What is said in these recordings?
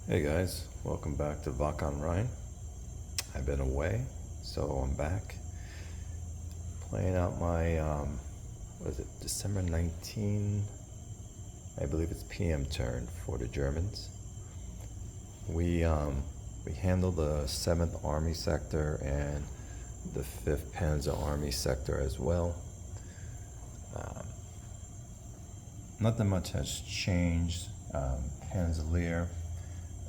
Hey guys, welcome back to Wacht on Rhein. I've been away, so I'm back playing out my, what is it, December 19, I believe it's PM turn for the Germans. We handled the 7th Army sector and the 5th Panzer Army sector as well. Nothing much has changed. Panzer,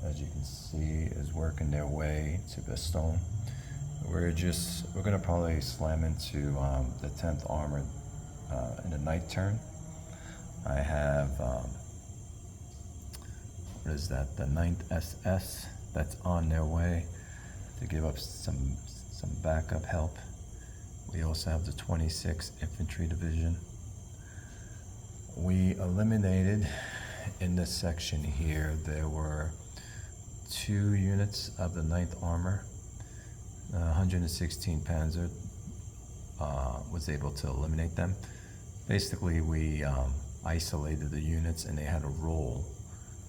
as you can see, is working their way to Bastogne. We're gonna probably slam into the 10th Armored in the night turn. I have what is that? The 9th SS that's on their way to give up some backup help. We also have the 26th Infantry Division. We eliminated in this section here. There were 2 units of the 9th Armor. 116 Panzer was able to eliminate them. Basically, we isolated the units and they had a roll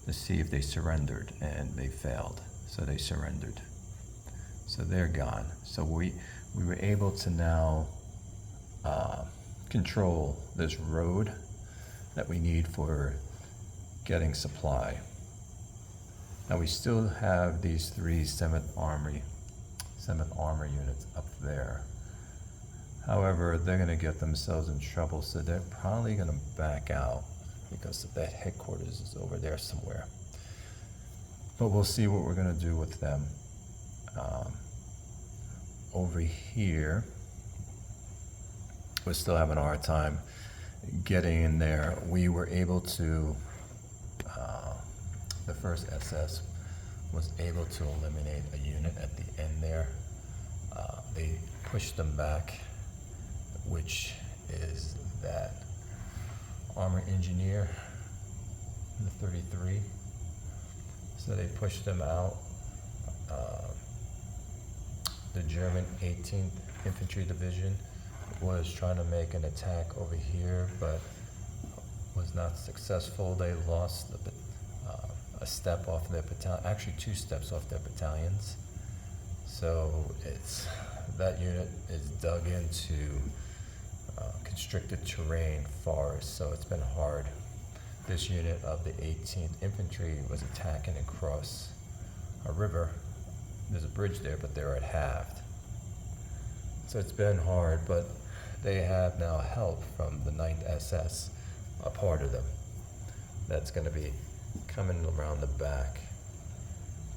to see if they surrendered, and they failed, so they surrendered. So they're gone. So we were able to now control this road that we need for getting supply. Now we still have these 3 7th Armor units up there. However, they're gonna get themselves in trouble, so they're probably gonna back out because that headquarters is over there somewhere. But we'll see what we're gonna do with them. Over here, we're still having a hard time getting in there. We were able to, the 1st SS was able to eliminate a unit at the end there. They pushed them back, which is that armor engineer, the 33. So they pushed them out. The German 18th Infantry Division was trying to make an attack over here, but was not successful. They lost a step off their battalion, actually 2 steps off their battalions. So that unit is dug into constricted terrain forest, so it's been hard. This unit of the 18th Infantry was attacking across a river. There's a bridge there, but they're at halved. So it's been hard, but they have now help from the 9th SS, a part of them, that's going to be coming around the back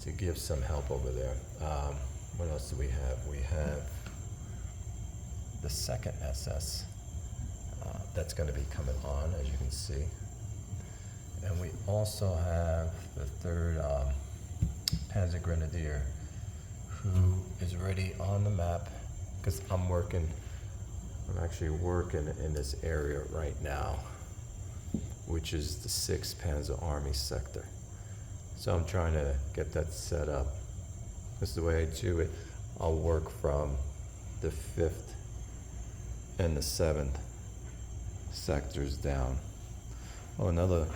to give some help over there. What else do we have? We have the 2nd SS that's going to be coming on, as you can see. And we also have the 3rd Panzer Grenadier, who is already on the map, because I'm actually working in this area right now, which is the 6th Panzer Army sector. So I'm trying to get that set up. This is the way I do it. I'll work from the 5th and the 7th sectors down. Oh, another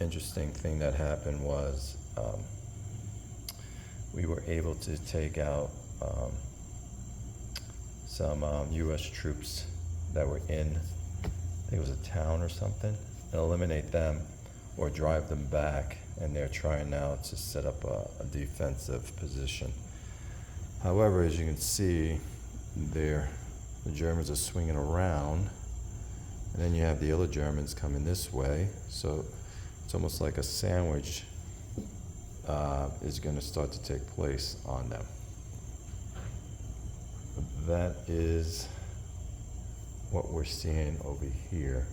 interesting thing that happened was we were able to take out some US troops that were in, I think it was a town or something, and eliminate them or drive them back, and they're trying now to set up a defensive position. However, as you can see there, the Germans are swinging around, and then you have the other Germans coming this way, so it's almost like a sandwich is going to start to take place on them. That is what we're seeing over here.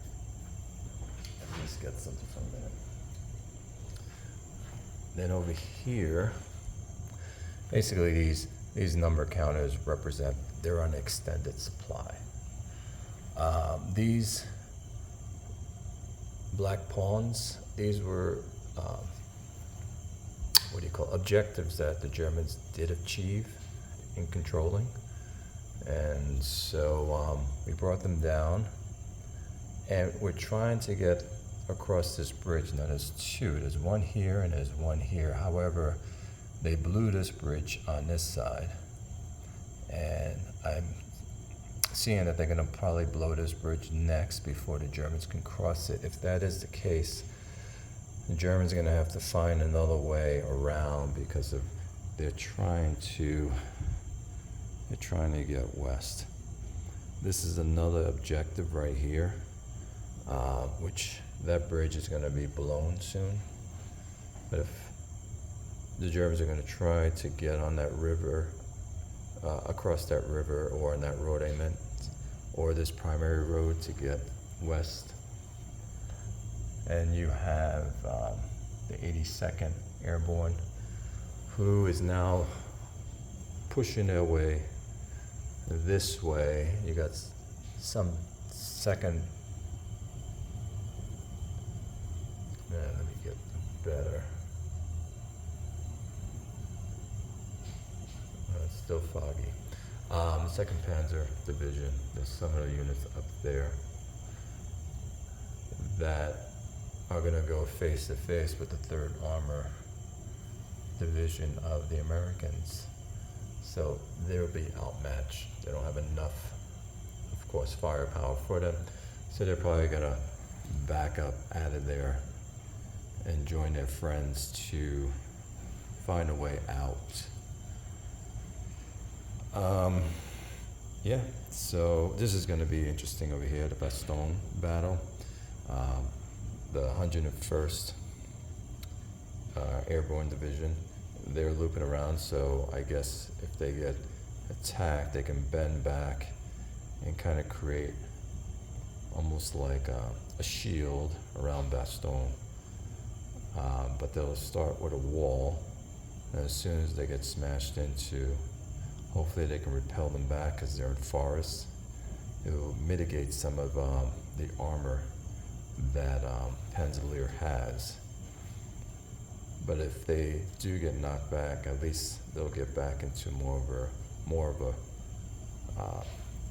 Let me just get something for a minute. Then over here, basically these number counters represent they're on extended supply. These black pawns, these were objectives that the Germans did achieve in controlling. And so we brought them down, and we're trying to get across this bridge. Now there's two. There's one here and there's one here. However, they blew this bridge on this side, and I'm seeing that they're going to probably blow this bridge next before the Germans can cross it. If that is the case, the Germans are going to have to find another way around because of they're trying to get west. This is another objective right here, which that bridge is going to be blown soon. But if the Germans are going to try to get on that river, across that river, or on that road I meant, or this primary road to get west. And you have the 82nd Airborne, who is now pushing their way this way. You got some second. Let me get better. It's still foggy. The 2nd Panzer Division, there's some of the units up there that are going to go face to face with the 3rd Armor Division of the Americans. So they'll be outmatched. They don't have enough, of course, firepower for them. So they're probably going to back up out of there and join their friends to find a way out. Yeah, so this is going to be interesting over here, the Bastogne battle. The 101st Airborne Division, they're looping around, so I guess if they get attacked, they can bend back and kind of create almost like a shield around Bastogne. But they'll start with a wall, and as soon as they get smashed into, hopefully they can repel them back because they're in forests. It will mitigate some of the armor that Panzerlehr has. But if they do get knocked back, at least they'll get back into more of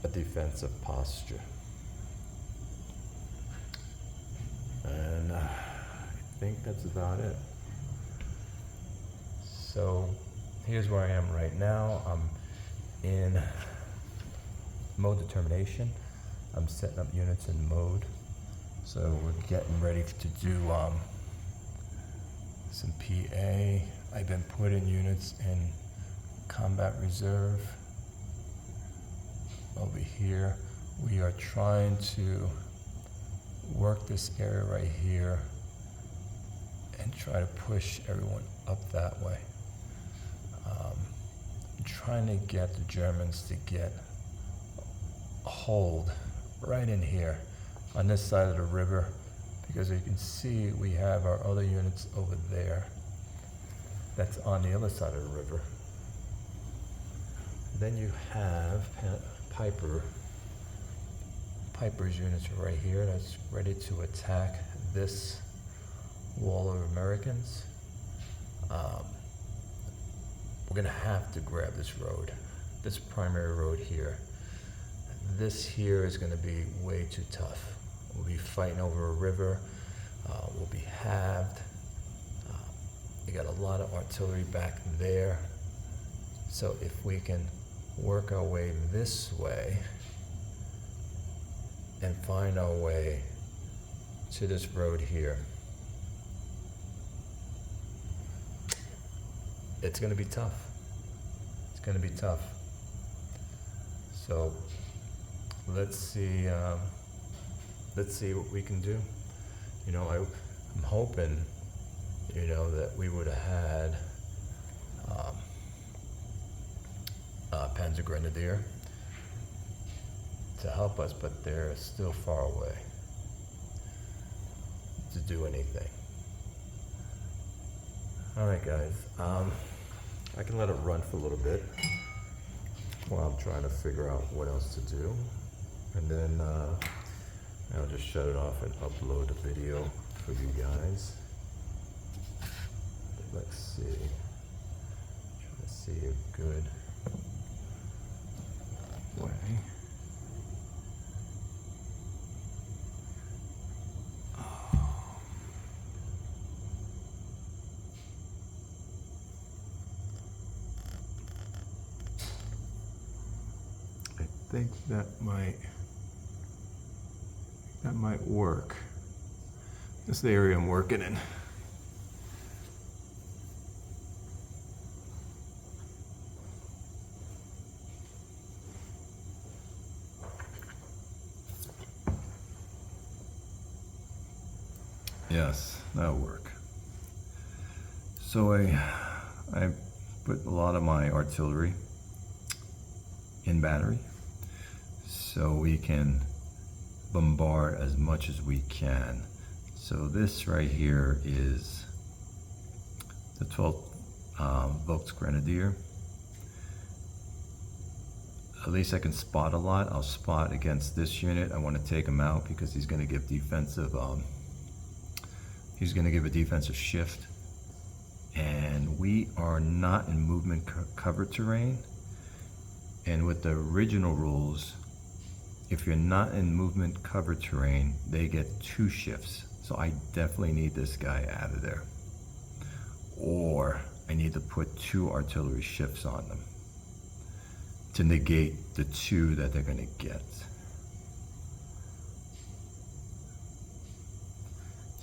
a defensive posture. And I think that's about it. So here's where I am right now. I'm in mode determination. I'm setting up units in mode. So we're getting ready to do some PA. I've been putting units in combat reserve. Over here, we are trying to work this area right here and try to push everyone up that way. I'm trying to get the Germans to get a hold right in here on this side of the river, because you can see we have our other units over there that's on the other side of the river. Then you have Piper's units right here that's ready to attack this wall of Americans. We're gonna have to grab this road, this primary road here. This here is gonna be way too tough. We'll be fighting over a river. We'll be halved. You got a lot of artillery back there. So if we can work our way this way and find our way to this road here, it's going to be tough. It's going to be tough. So let's see what we can do. You know, I'm hoping, you know, that we would have had Panzer Grenadier to help us, but they're still far away to do anything. All right, guys. I can let it run for a little bit while I'm trying to figure out what else to do, and then I'll just shut it off and upload the video for you guys. Let's see. Try to see a good way. Oh. think that might work. This is the area I'm working in. Yes, that'll work. So I put a lot of my artillery in battery so we can bombard as much as we can. So this right here is the 12th Volks Grenadier. At least I can spot a lot. I'll spot against this unit. I want to take him out because he's going to give defensive. He's going to give a defensive shift, and we are not in movement cover terrain. And with the original rules, if you're not in movement cover terrain, they get 2 shifts. So I definitely need this guy out of there, or I need to put 2 artillery shifts on them to negate the 2 that they're going to get.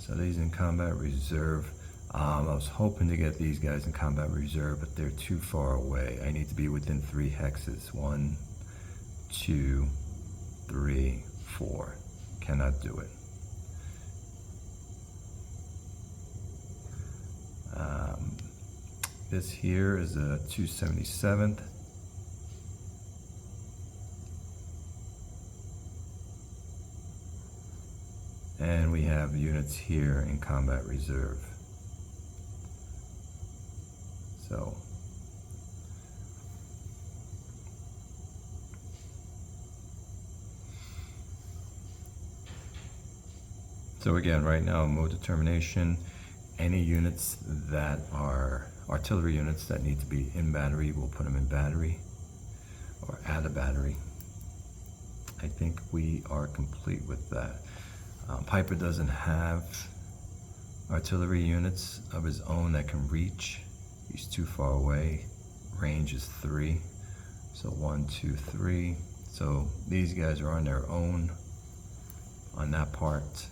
So these in combat reserve. I was hoping to get these guys in combat reserve, but they're too far away. I need to be within 3 hexes. 1, 2, 3, 4. Cannot do it. This here is a 277th. And we have units here in combat reserve. So again, right now, mode determination, any units that are artillery units that need to be in battery, we'll put them in battery or add a battery. I think we are complete with that. Piper doesn't have artillery units of his own that can reach. He's too far away. Range is 3. So 1, 2, 3. So these guys are on their own on that part.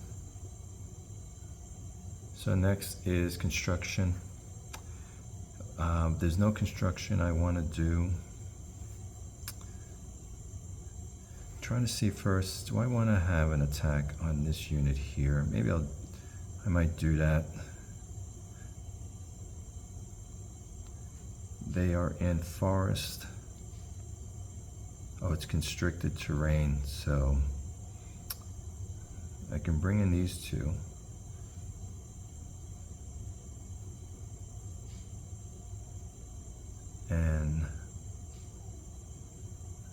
So next is construction. There's no construction I want to do. I'm trying to see first, do I want to have an attack on this unit here? Maybe I might do that. They are in forest. Oh, it's constricted terrain, so I can bring in these 2. And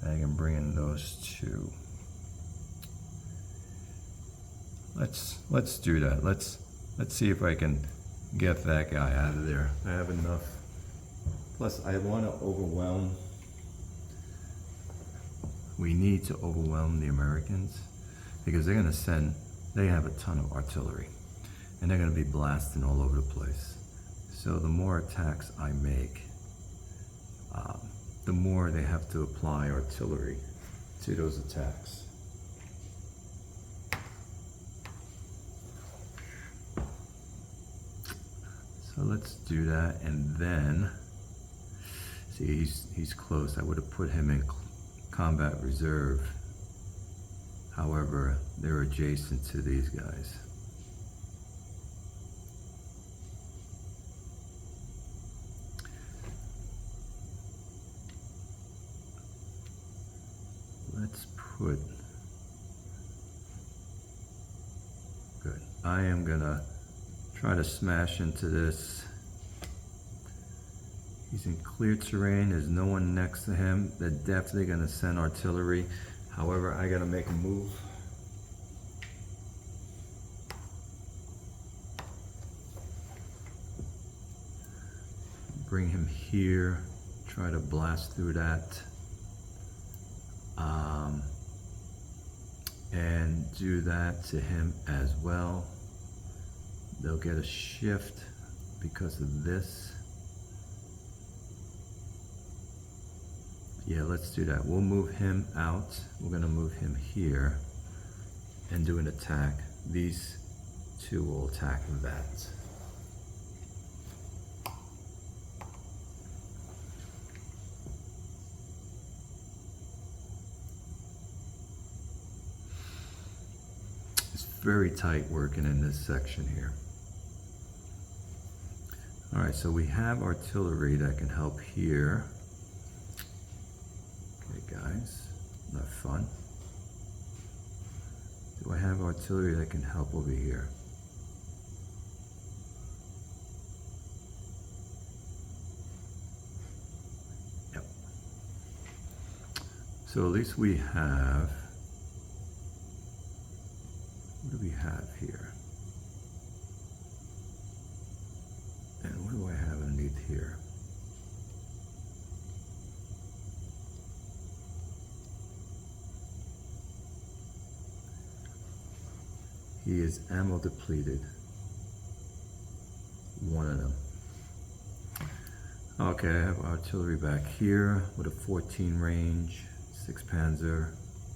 I can bring in those 2. Let's do that. Let's see if I can get that guy out of there. I have enough. Plus, I want to overwhelm. We need to overwhelm the Americans because they're going to send. They have a ton of artillery, and they're going to be blasting all over the place. So the more attacks I make, the more they have to apply artillery to those attacks. So let's do that, and then see, he's close. I would have put him in combat reserve. However, they're adjacent to these guys. Let's put, good. I am gonna try to smash into this. He's in clear terrain, there's no one next to him. They're definitely gonna send artillery. However, I gotta make a move. Bring him here, try to blast through that. And do that to him as well. They'll get a shift because of this. Yeah, let's do that. We'll move him out. We're gonna move him here and do an attack. These two will attack that. It's very tight working in this section here. All right, so we have artillery that can help here. Okay, guys, not fun. Do I have artillery that can help over here? Yep. So at least we have, what do we have here? And what do I have underneath here? He is ammo depleted. One of them. Okay, I have artillery back here with a 14 range, 6 Panzer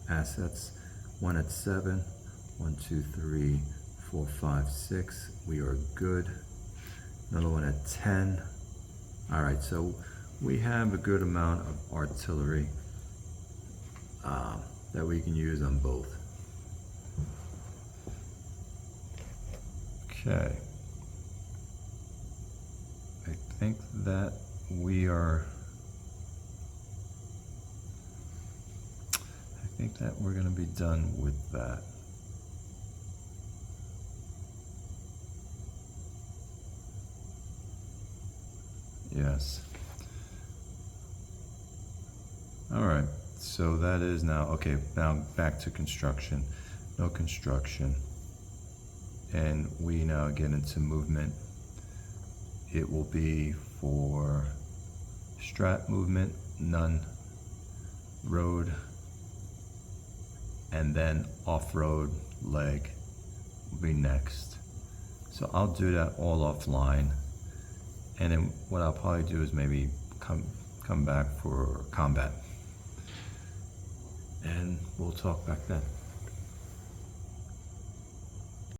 assets. One at 7. 1, 2, 3, 4, 5, 6. We are good. Another one at 10. All right, so we have a good amount of artillery that we can use on both. Okay. I think that we are, we're going to be done with that. Yes. All right, so that is now, okay, now back to construction. No construction. And we now get into movement. It will be for strat movement, none, road, and then off-road leg will be next. So I'll do that all offline. And then what I'll probably do is maybe come back for combat. And we'll talk back then.